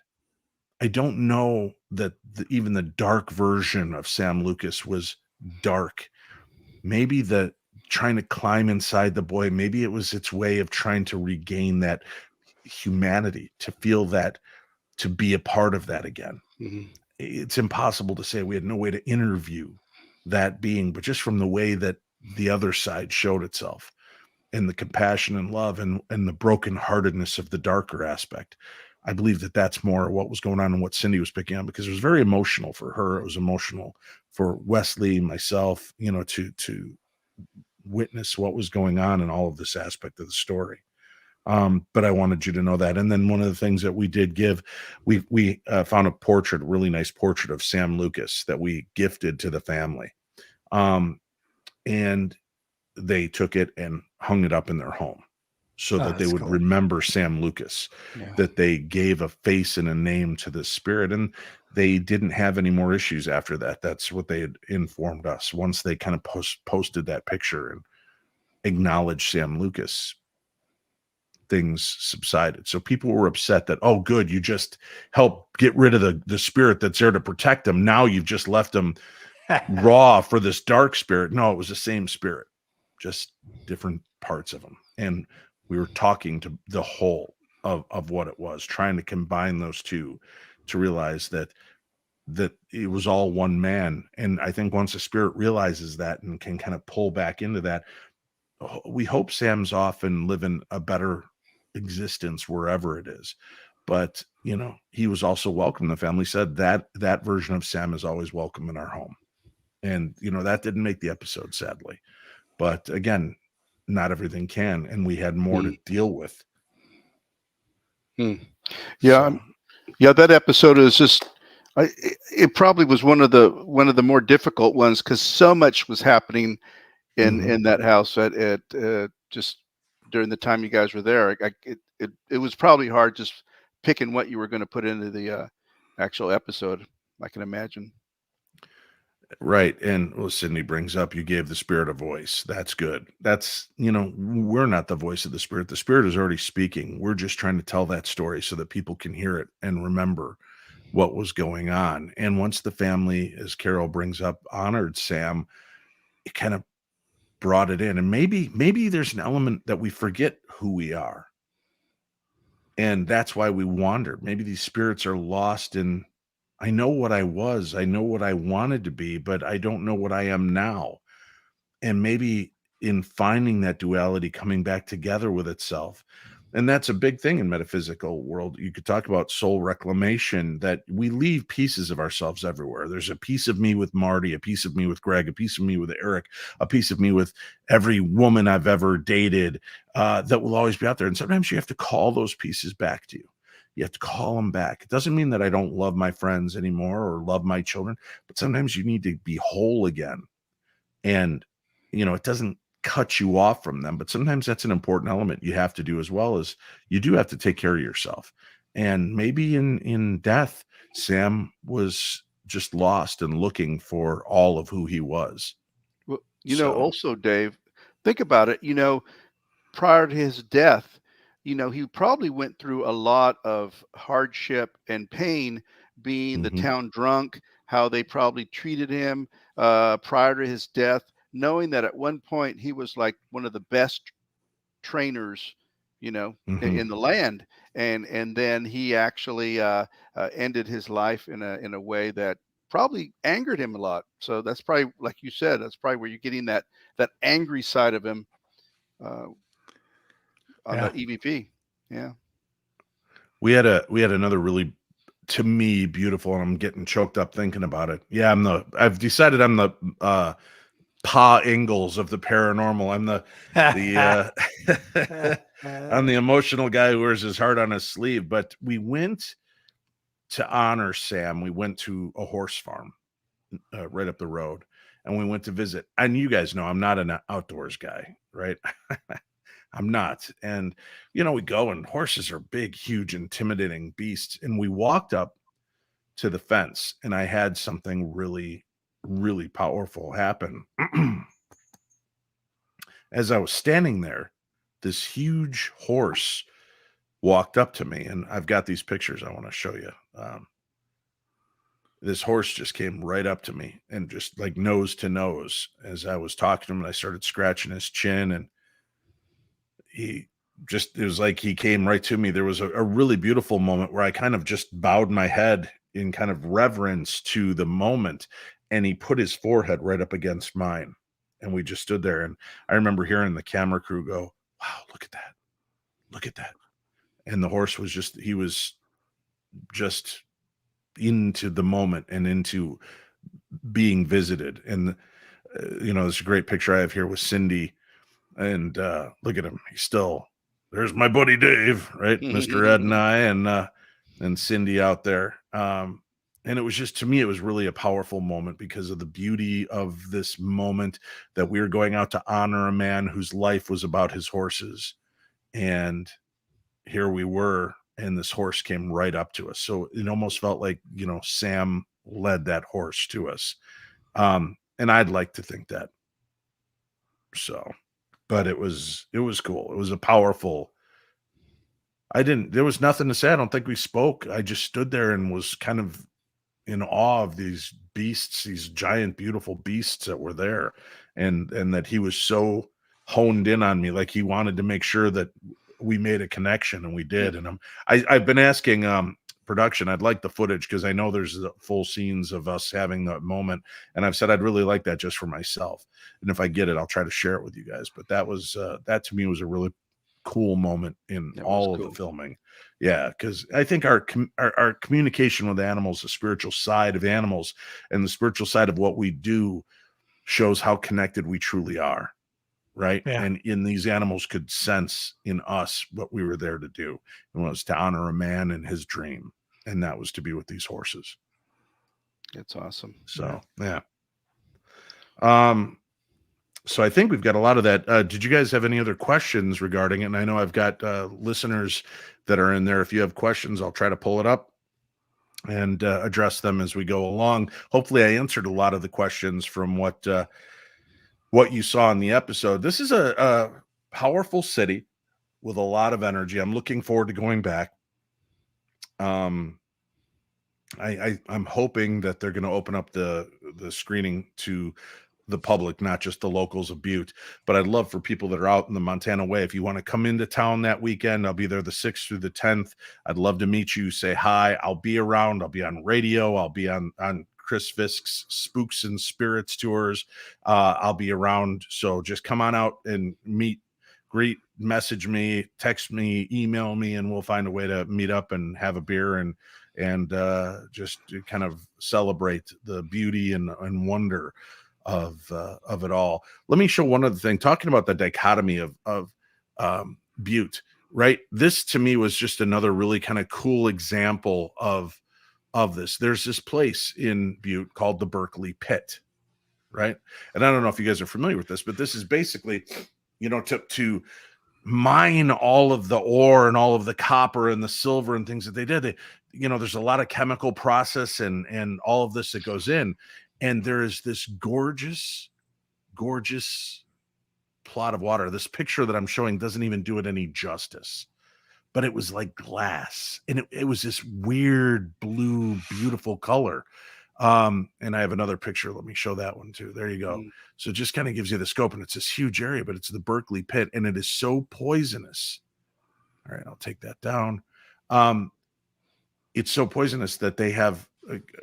I don't know that even the dark version of Sam Lucas was dark. Maybe the trying to climb inside the boy, maybe it was its way of trying to regain that humanity, to feel that, to be a part of that again. Mm-hmm. It's impossible to say. We had no way to interview that being, but just from the way that the other side showed itself, and the compassion and love, and the brokenheartedness of the darker aspect, I believe that that's more what was going on and what Cindy was picking on, because it was very emotional for her. It was emotional for Wesley, myself, to witness what was going on in all of this aspect of the story. But I wanted you to know that. And then one of the things that we did give, we found a really nice portrait of Sam Lucas that we gifted to the family. And they took it and hung it up in their home so that they would remember Sam Lucas, that they gave a face and a name to this spirit. And they didn't have any more issues after that. That's what they had informed us. Once they kind of posted that picture and acknowledged Sam Lucas, things subsided. So people were upset that, oh, good, you just helped get rid of the spirit that's there to protect them. Now you've just left them raw for this dark spirit. No, it was the same spirit, just different parts of them. And we were talking to the whole of what it was, trying to combine those two to realize that it was all one man. And I think once a spirit realizes that and can kind of pull back into that, we hope Sam's off and living a better existence wherever it is. But he was also welcome. The family said that version of Sam is always welcome in our home. And that didn't make the episode, sadly. But again, not everything can, and we had more to deal with. Yeah, that episode is just. It probably was one of the more difficult ones, because so much was happening in that house at just during the time you guys were there. It was probably hard just picking what you were going to put into the actual episode. I can imagine. Right. And Cindy brings up, you gave the spirit a voice. That's good. That's, we're not the voice of the spirit. The spirit is already speaking. We're just trying to tell that story so that people can hear it and remember what was going on. And once the family, as Carol brings up, honored Sam, it kind of brought it in. And maybe there's an element that we forget who we are. And that's why we wandered. Maybe these spirits are lost in, I know what I was, I know what I wanted to be, but I don't know what I am now. And maybe in finding that duality coming back together with itself. And that's a big thing in metaphysical world. You could talk about soul reclamation, that we leave pieces of ourselves everywhere. There's a piece of me with Marty, a piece of me with Greg, a piece of me with Eric, a piece of me with every woman I've ever dated, that will always be out there. And sometimes you have to call those pieces back to you. You have to call them back. It doesn't mean that I don't love my friends anymore or love my children, but sometimes you need to be whole again. And, it doesn't cut you off from them, but sometimes that's an important element you have to do, as well as you do have to take care of yourself. And maybe in death, Sam was just lost and looking for all of who he was. Well, also, Dave, think about it, prior to his death, he probably went through a lot of hardship and pain being the Mhm. town drunk, how they probably treated him prior to his death, knowing that at one point he was like one of the best trainers, Mhm. in the land, and then he actually ended his life in a way that probably angered him a lot. So that's probably, like you said, that's probably where you're getting that angry side of him uh, on Yeah. the EVP. Yeah. We had another really, to me, beautiful, and I'm getting choked up thinking about it. Yeah, I've decided I'm the Pa Ingalls of the paranormal. I'm I'm the emotional guy who wears his heart on his sleeve. But we went to honor Sam. We went to a horse farm right up the road, and we went to visit. And you guys know I'm not an outdoors guy, right? I'm not. And we go, and horses are big, huge, intimidating beasts. And we walked up to the fence, and I had something really, really powerful happen. As I was standing there, this huge horse walked up to me, and I've got these pictures I want to show you. This horse just came right up to me and just like nose to nose as I was talking to him, and I started scratching his chin, and it was like he came right to me. There was a really beautiful moment where I kind of just bowed my head in kind of reverence to the moment, and he put his forehead right up against mine, and we just stood there. And I remember hearing the camera crew go, "Wow, look at that." And the horse was he was just into the moment and into being visited. And there's a great picture I have here with Cindy, and look at him. There's my buddy Dave, right? Mr. Ed and I, and Cindy out there. And it was just, to me, it was really a powerful moment because of the beauty of this moment, that we were going out to honor a man whose life was about his horses. And here we were, and this horse came right up to us. So it almost felt like, Sam led that horse to us. And I'd like to think that. So, but it was cool. It was a powerful, there was nothing to say. I don't think we spoke. I just stood there and was kind of in awe of these beasts, these giant, beautiful beasts that were there. And that he was so honed in on me. Like he wanted to make sure that we made a connection, and we did. And I've been asking production, I'd like the footage, because I know there's the full scenes of us having that moment, and I've said I'd really like that just for myself, and if I get it, I'll try to share it with you guys. But that was that to me was a really cool moment in all of the filming. Yeah, because I think our communication with animals, the spiritual side of animals and the spiritual side of what we do, shows how connected we truly are. Right. Yeah. And these animals could sense in us what we were there to do. It was to honor a man and his dream. And that was to be with these horses. It's awesome. So, yeah. So I think we've got a lot of that. Did you guys have any other questions regarding it? And I know I've got listeners that are in there. If you have questions, I'll try to pull it up and address them as we go along. Hopefully I answered a lot of the questions from what you saw in the episode. This is a powerful city with a lot of energy. I'm looking forward to going back. I'm hoping that they're going to open up the screening to the public, not just the locals of Butte. But I'd love for people that are out in the Montana way, if you want to come into town that weekend, I'll be there the 6th through the 10th. I'd love to meet you, say hi. I'll be around. I'll be on radio. I'll be on Chris Fisk's Spooks and Spirits tours. I'll be around. So just come on out and meet, greet, message me, text me, email me, and we'll find a way to meet up and have a beer and just to kind of celebrate the beauty and wonder of it all. Let me show one other thing, talking about the dichotomy of Butte, right? This to me was just another really kind of cool example of this. There's this place in Butte called the Berkeley Pit, right? And I don't know if you guys are familiar with this, but this is basically, to mine all of the ore and all of the copper and the silver and things that they did. There's a lot of chemical process and all of this that goes in. And there is this gorgeous, gorgeous plot of water. This picture that I'm showing doesn't even do it any justice. but it was like glass, and it was this weird blue, beautiful color. And I have another picture. Let me show that one too. There you go. So it just kind of gives you the scope, and it's this huge area, but it's the Berkeley pit, and it is so poisonous. All right, I'll take that down. It's so poisonous that they have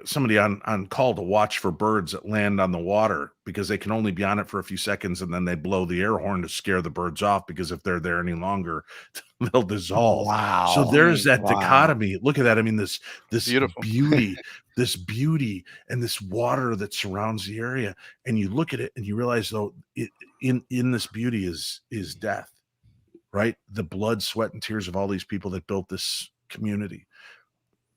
somebody on call to watch for birds that land on the water, because they can only be on it for a few seconds, and then they blow the air horn to scare the birds off, because if they're there any longer, they'll dissolve. Wow. So there's that Wow. dichotomy. Look at that. I mean, this Beautiful. beauty, this beauty, and this water that surrounds the area. And you look at it and you realize, though, in this beauty is death, right? The blood, sweat, and tears of all these people that built this community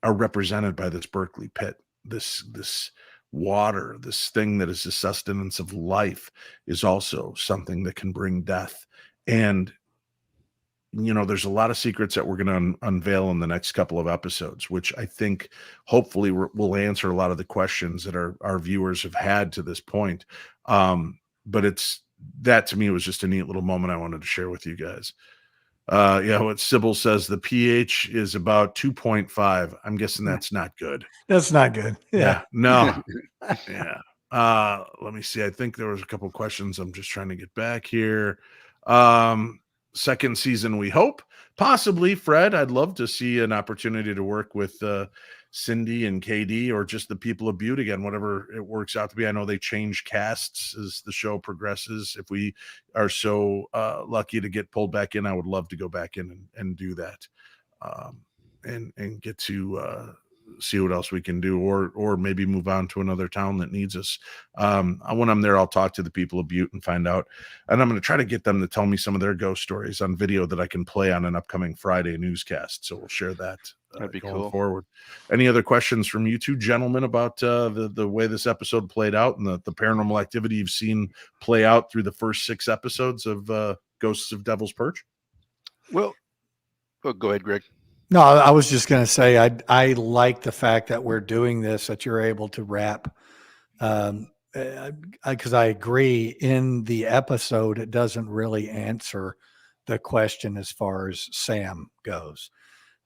are represented by this Berkeley pit. This water, this thing that is the sustenance of life, is also something that can bring death. And there's a lot of secrets that we're going to unveil in the next couple of episodes, which I think hopefully will answer a lot of the questions that our viewers have had to this point. But that to me was just a neat little moment I wanted to share with you guys. What Sybil says, the pH is about 2.5. I'm guessing that's not good. That's not good. Yeah. No. Yeah. Let me see. I think there was a couple of questions. I'm just trying to get back here. Second season, we hope. Possibly, Fred. I'd love to see an opportunity to work with Cindy and KD, or just the people of Butte again, whatever it works out to be. I know they change casts as the show progresses. If we are so lucky to get pulled back in, I would love to go back in and do that, and get to see what else we can do, or maybe move on to another town that needs us. When I'm there, I'll talk to the people of Butte and find out, and I'm going to try to get them to tell me some of their ghost stories on video that I can play on an upcoming Friday newscast. So we'll share that. That'd be going cool. forward. Any other questions from you two gentlemen about the way this episode played out, and the paranormal activity you've seen play out through the first 6 episodes of Ghosts of Devil's Perch? Well, go ahead, Greg. No, I was just going to say, I like the fact that we're doing this, that you're able to wrap, because I agree, in the episode, it doesn't really answer the question as far as Sam goes.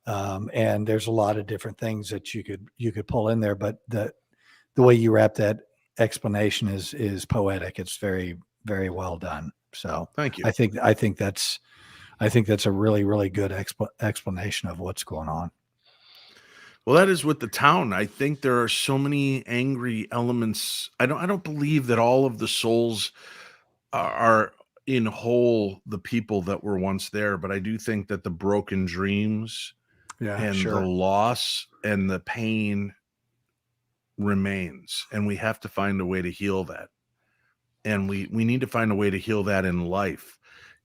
And there's a lot of different things that you could pull in there, but the way you wrap that explanation is poetic. It's very, very well done. So thank you. I think that's a really, really good explanation of what's going on. Well, that is with the town. I think there are so many angry elements. I don't believe that all of the souls are in whole the people that were once there, but I do think that the broken dreams and the loss and the pain remains, and we have to find a way to heal that. And we need to find a way to heal that in life,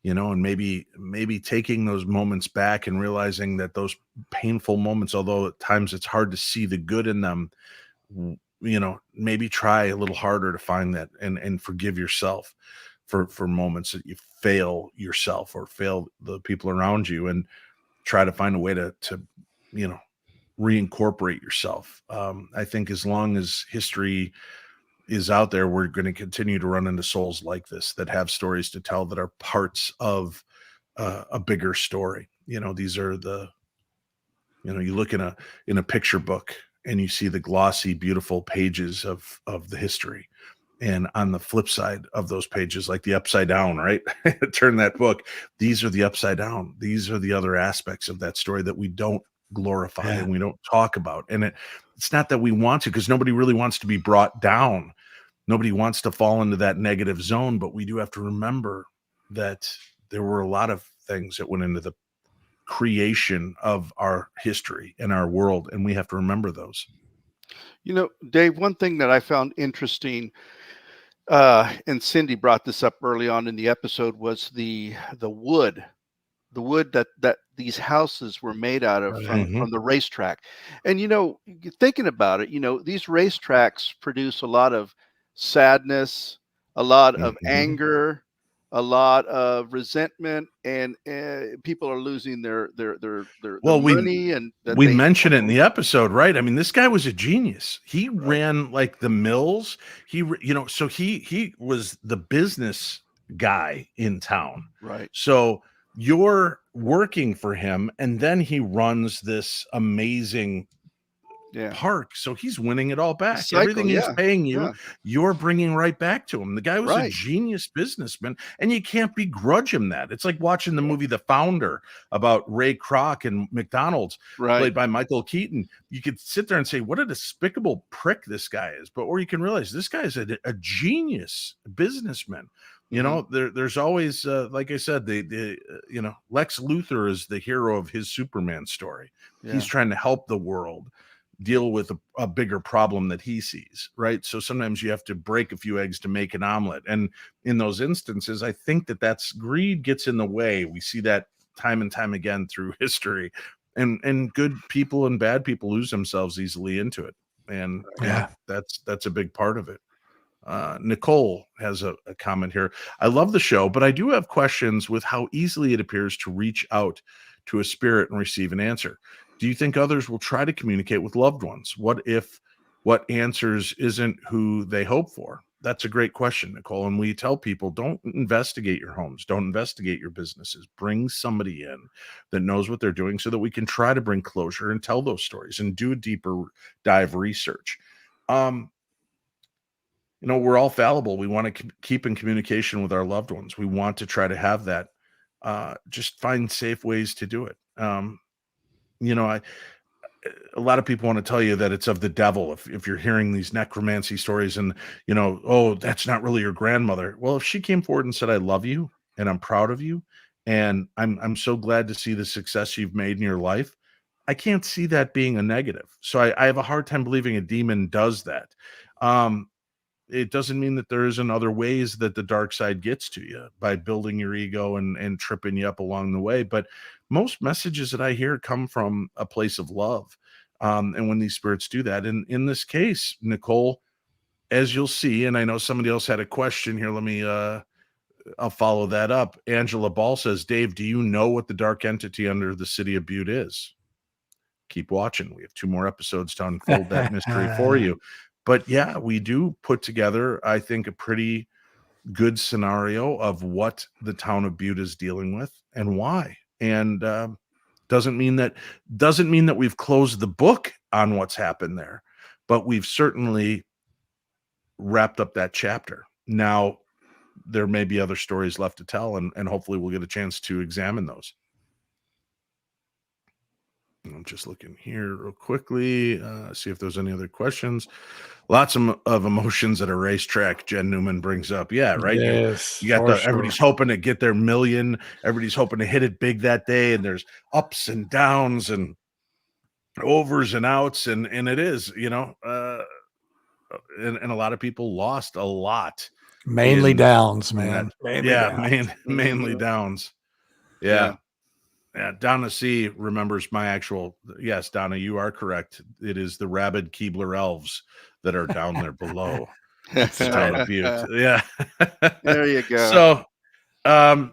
and maybe taking those moments back and realizing that those painful moments, although at times it's hard to see the good in them, maybe try a little harder to find that and forgive yourself for moments that you fail yourself or fail the people around you, and try to find a way to reincorporate yourself. I think as long as history is out there, we're going to continue to run into souls like this that have stories to tell, that are parts of a bigger story. These are you look in a picture book and you see the glossy, beautiful pages of the history. And on the flip side of those pages, like the upside down, right? Turn that book. These are the upside down. These are the other aspects of that story that we don't glorify and we don't talk about. And it's not that we want to, because nobody really wants to be brought down. Nobody wants to fall into that negative zone, but we do have to remember that there were a lot of things that went into the creation of our history and our world, and we have to remember those. Dave, one thing that I found interesting, and Cindy brought this up early on in the episode, was the wood that these houses were made out of from the racetrack. And thinking about it, these racetracks produce a lot of sadness, a lot of anger, a lot of resentment, and people are losing their money. And we mentioned it in the episode, right? I mean, this guy was a genius. He ran like the mills. So he was the business guy in town, right? So you're working for him, and then he runs this amazing park, so he's winning it all back. Cycle, Everything he's paying you, yeah. you're bringing right back to him. The guy was a Right. genius businessman, and you can't begrudge him that. It's like watching the movie The Founder about Ray Kroc and McDonald's, played by Michael Keaton. You could sit there and say, what a despicable prick this guy is, but or you can realize this guy is a genius businessman. You know, there's always, like I said, the you know, Lex Luthor is the hero of his Superman story. He's trying to help the world deal with a bigger problem that he sees, right? So sometimes you have to break a few eggs to make an omelet. And in those instances, I think that's greed gets in the way. We see that time and time again through history, and good people and bad people lose themselves easily into it. And that's a big part of it. Nicole has a comment here. I love the show, but I do have questions with how easily it appears to reach out to a spirit and receive an answer. Do you think others will try to communicate with loved ones? What if what answers isn't who they hope for? That's a great question, Nicole. And we tell people, don't investigate your homes. Don't investigate your businesses. Bring somebody in that knows what they're doing so that we can try to bring closure and tell those stories and do a deeper dive research. You know, we're all fallible. We want to keep in communication with our loved ones. We want to try to have that. Just find safe ways to do it. You know, a lot of people want to tell you that it's of the devil if you're hearing these necromancy stories and, you know, oh, that's not really your grandmother. Well, if she came forward and said, I love you and I'm proud of you and I'm so glad to see the success you've made in your life, I can't see that being a negative. So I have a hard time believing a demon does that. It doesn't mean that there isn't other ways that the dark side gets to you by building your ego and tripping you up along the way. But most messages that I hear come from a place of love. And when these spirits do that, and in this case, Nicole, as you'll see, and I know somebody else had a question here. Let me, I'll follow that up. Angela Ball says, Dave, do you know what the dark entity under the city of Butte is? Keep watching. We have 2 more episodes to unfold that mystery for you. But yeah, we do put together, I think, a pretty good scenario of what the town of Butte is dealing with and why. And doesn't mean that we've closed the book on what's happened there, but we've certainly wrapped up that chapter. Now, there may be other stories left to tell, and hopefully we'll get a chance to examine those. I'm just looking here real quickly, see if there's any other questions. Lots of emotions at a racetrack, Jen Newman brings up. Yeah, right. Yes, you got everybody's hoping to get their million. Everybody's hoping to hit it big that day, and there's ups and downs and overs and outs, and it is, you know, and a lot of people lost a lot. Mainly downs, man. Mainly downs. Yeah. Yeah, Donna C remembers my actual. Yes, Donna, you are correct. It is the rabid Keebler elves that are down there below. It's the town of Butte. Yeah, there you go. So,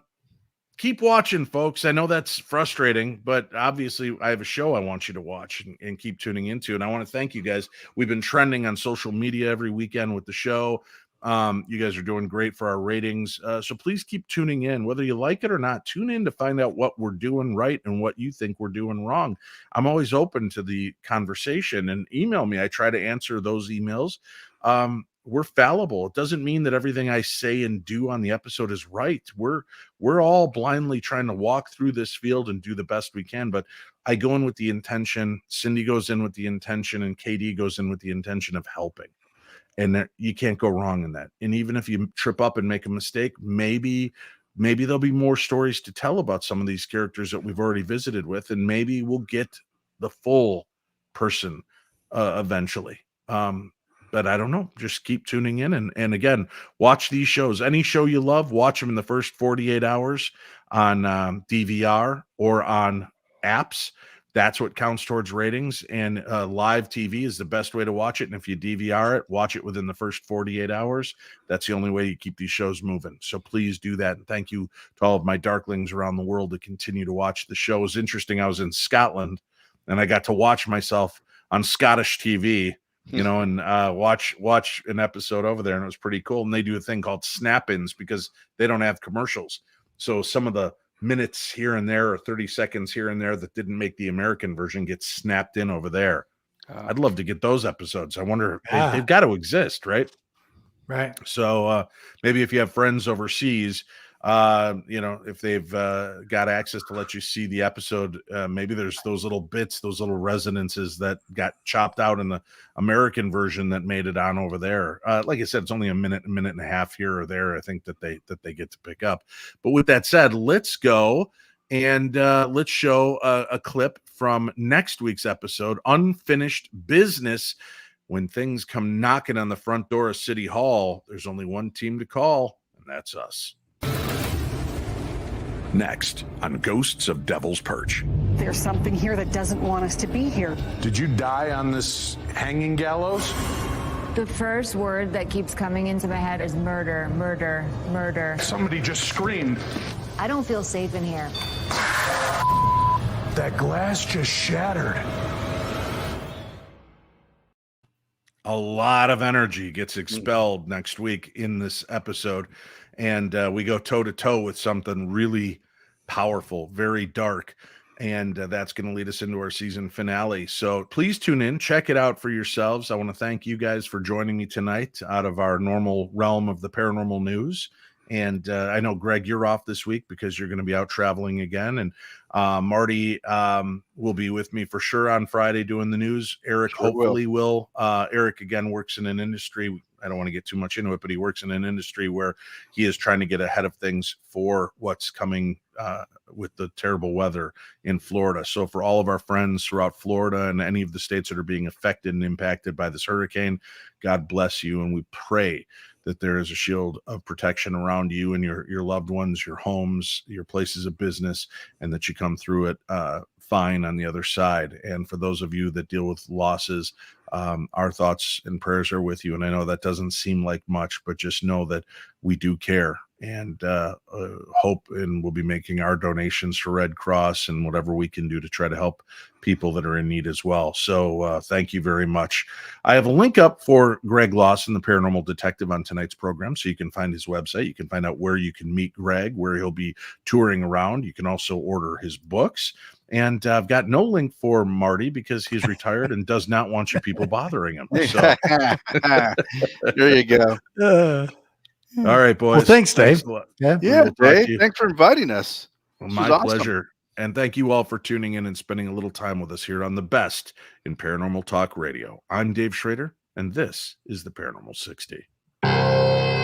keep watching, folks. I know that's frustrating, but obviously, I have a show I want you to watch and keep tuning into. And I want to thank you guys. We've been trending on social media every weekend with the show. You guys are doing great for our ratings. So please keep tuning in, whether you like it or not. Tune in to find out what we're doing right and what you think we're doing wrong. I'm always open to the conversation, and email me. I try to answer those emails. We're fallible. It doesn't mean that everything I say and do on the episode is right. We're all blindly trying to walk through this field and do the best we can. But I go in with the intention. Cindy goes in with the intention, and KD goes in with the intention of helping. And you can't go wrong in that. And even if you trip up and make a mistake, maybe there'll be more stories to tell about some of these characters that we've already visited with, and maybe we'll get the full person eventually. But I don't know. Just keep tuning in. And again, watch these shows. Any show you love, watch them in the first 48 hours on DVR or on apps. That's what counts towards ratings, and live TV is the best way to watch it. And if you DVR it, watch it within the first 48 hours. That's the only way you keep these shows moving. So please do that. And thank you to all of my darklings around the world that continue to watch the show. It was interesting. I was in Scotland, and I got to watch myself on Scottish TV, you know, and watch an episode over there, and it was pretty cool. And they do a thing called snap-ins because they don't have commercials. So some of the minutes here and there or 30 seconds here and there that didn't make the American version get snapped in over there. I'd love to get those episodes. I wonder, they've got to exist, right? Right. So maybe if you have friends overseas, if they've got access to let you see the episode, maybe there's those little bits, those little resonances that got chopped out in the American version that made it on over there. Like I said, it's only a minute and a half here or there, I think, that they get to pick up. But with that said, let's go and let's show a clip from next week's episode, Unfinished Business. When things come knocking on the front door of City Hall, there's only one team to call, and that's us. Next on Ghosts of Devil's Perch. There's something here that doesn't want us to be here. Did you die on this hanging gallows? The first word that keeps coming into my head is murder, murder, murder. Somebody just screamed. I don't feel safe in here. That glass just shattered. A lot of energy gets expelled next week in this episode, and we go toe-to-toe with something really powerful, very dark, and that's going to lead us into our season finale. So please tune in, check it out for yourselves. I want to thank you guys for joining me tonight out of our normal realm of the paranormal news. And I know, Greg, you're off this week because you're going to be out traveling again. And Marty will be with me for sure on Friday doing the news. Eric hopefully will. Eric, again, works in an industry. I don't want to get too much into it, but he works in an industry where he is trying to get ahead of things for what's coming with the terrible weather in Florida. So for all of our friends throughout Florida and any of the states that are being affected and impacted by this hurricane, God bless you. And we pray that there is a shield of protection around you and your loved ones, your homes, your places of business, and that you come through it fine on the other side. And for those of you that deal with losses, our thoughts and prayers are with you. And I know that doesn't seem like much, but just know that we do care and hope, and we'll be making our donations to Red Cross and whatever we can do to try to help people that are in need as well. So thank you very much. I have a link up for Greg Lawson, the paranormal detective, on tonight's program, so you can find his website. You can find out where you can meet Greg, where he'll be touring around. You can also order his books. And I've got no link for Marty because he's retired and does not want you people bothering him. So. There you go. All right, boys. Well, thanks, Dave. Yeah, we'll Dave. Thanks for inviting us. Well, my pleasure. And thank you all for tuning in and spending a little time with us here on the best in paranormal talk radio. I'm Dave Schrader, and this is the Paranormal 60.